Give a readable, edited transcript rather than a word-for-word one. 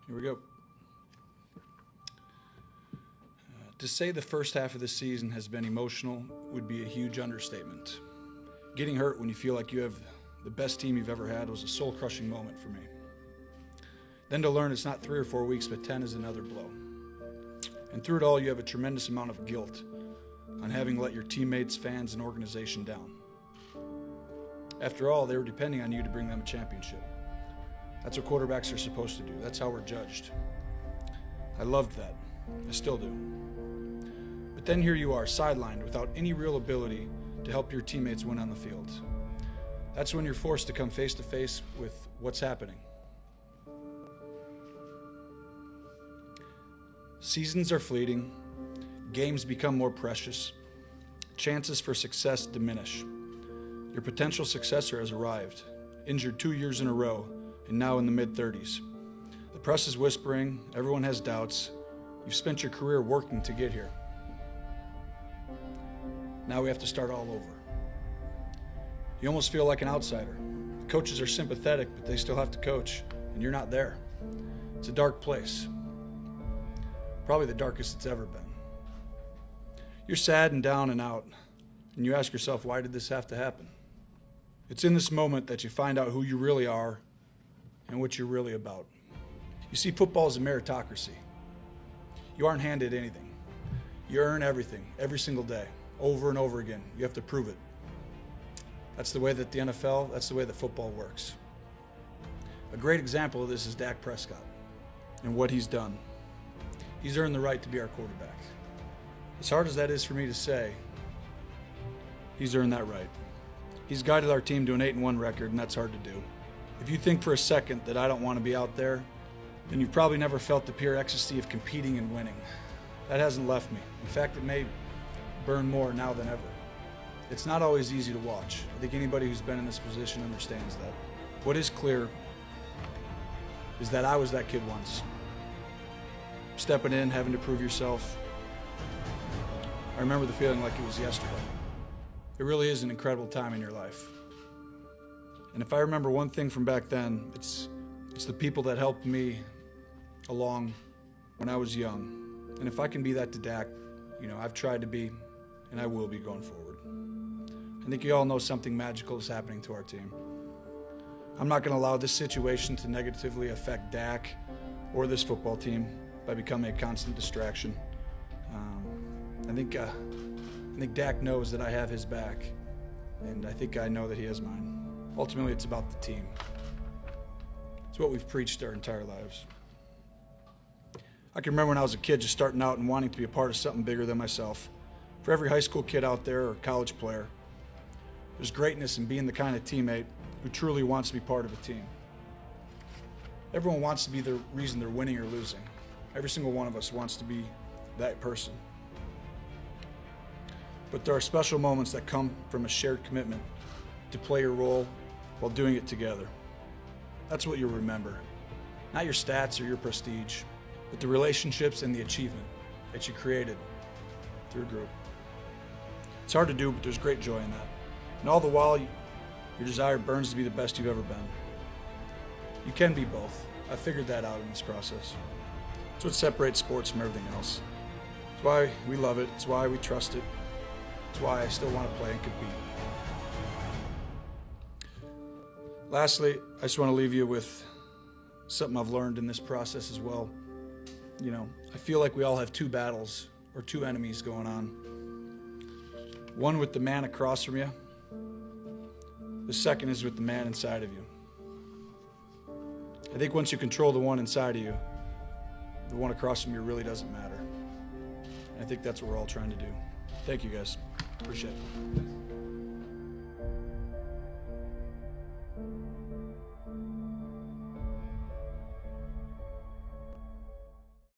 Here we go. To say the first half of the season has been emotional would be a huge understatement. Getting hurt when you feel like you have the best team you've ever had was a soul-crushing moment for me. Then to learn it's not 3 or 4 weeks, but 10 is another blow. And through it all, you have a tremendous amount of guilt on having let your teammates, fans, and organization down. After all, they were depending on you to bring them a championship. That's what quarterbacks are supposed to do. That's how we're judged. I loved that. I still do. But then here you are, sidelined without any real ability to help your teammates win on the field. That's when you're forced to come face to face with what's happening. Seasons are fleeting, games become more precious, chances for success diminish. Your potential successor has arrived, injured 2 years in a row, and now in the mid-30s. The press is whispering, everyone has doubts. You've spent your career working to get here. Now we have to start all over. You almost feel like an outsider. The coaches are sympathetic, but they still have to coach, and you're not there. It's a dark place. Probably the darkest it's ever been. You're sad and down and out, and you ask yourself, why did this have to happen? It's in this moment that you find out who you really are and what you're really about. You see, football is a meritocracy. You aren't handed anything. You earn everything, every single day, over and over again. You have to prove it. That's the way that the NFL, that's the way that football works. A great example of this is Dak Prescott and what he's done. He's earned the right to be our quarterback. As hard as that is for me to say, he's earned that right. He's guided our team to an 8-1 record, and that's hard to do. If you think for a second that I don't want to be out there, then you've probably never felt the pure ecstasy of competing and winning. That hasn't left me. In fact, it may burn more now than ever. It's not always easy to watch. I think anybody who's been in this position understands that. What is clear is that I was that kid once. Stepping in, having to prove yourself. I remember the feeling like it was yesterday. It really is an incredible time in your life. And if I remember one thing from back then, it's the people that helped me along when I was young. And if I can be that to Dak, I've tried to be, and I will be going forward. I think you all know something magical is happening to our team. I'm not going to allow this situation to negatively affect Dak or this football team by becoming a constant distraction. I think Dak knows that I have his back, and I think I know that he has mine. Ultimately, it's about the team. It's what we've preached our entire lives. I can remember when I was a kid just starting out and wanting to be a part of something bigger than myself. For every high school kid out there or college player, there's greatness in being the kind of teammate who truly wants to be part of a team. Everyone wants to be the reason they're winning or losing. Every single one of us wants to be that person. But there are special moments that come from a shared commitment to play your role while doing it together. That's what you'll remember. Not your stats or your prestige, but the relationships and the achievement that you created through a group. It's hard to do, but there's great joy in that. And all the while, your desire burns to be the best you've ever been. You can be both. I figured that out in this process. It's what separates sports from everything else. It's why we love it. It's why we trust it. It's why I still want to play and compete. Lastly, I just want to leave you with something I've learned in this process as well. I feel like we all have two battles or two enemies going on. One with the man across from you. The second is with the man inside of you. I think once you control the one inside of you, the one across from you really doesn't matter. And I think that's what we're all trying to do. Thank you, guys. Appreciate it.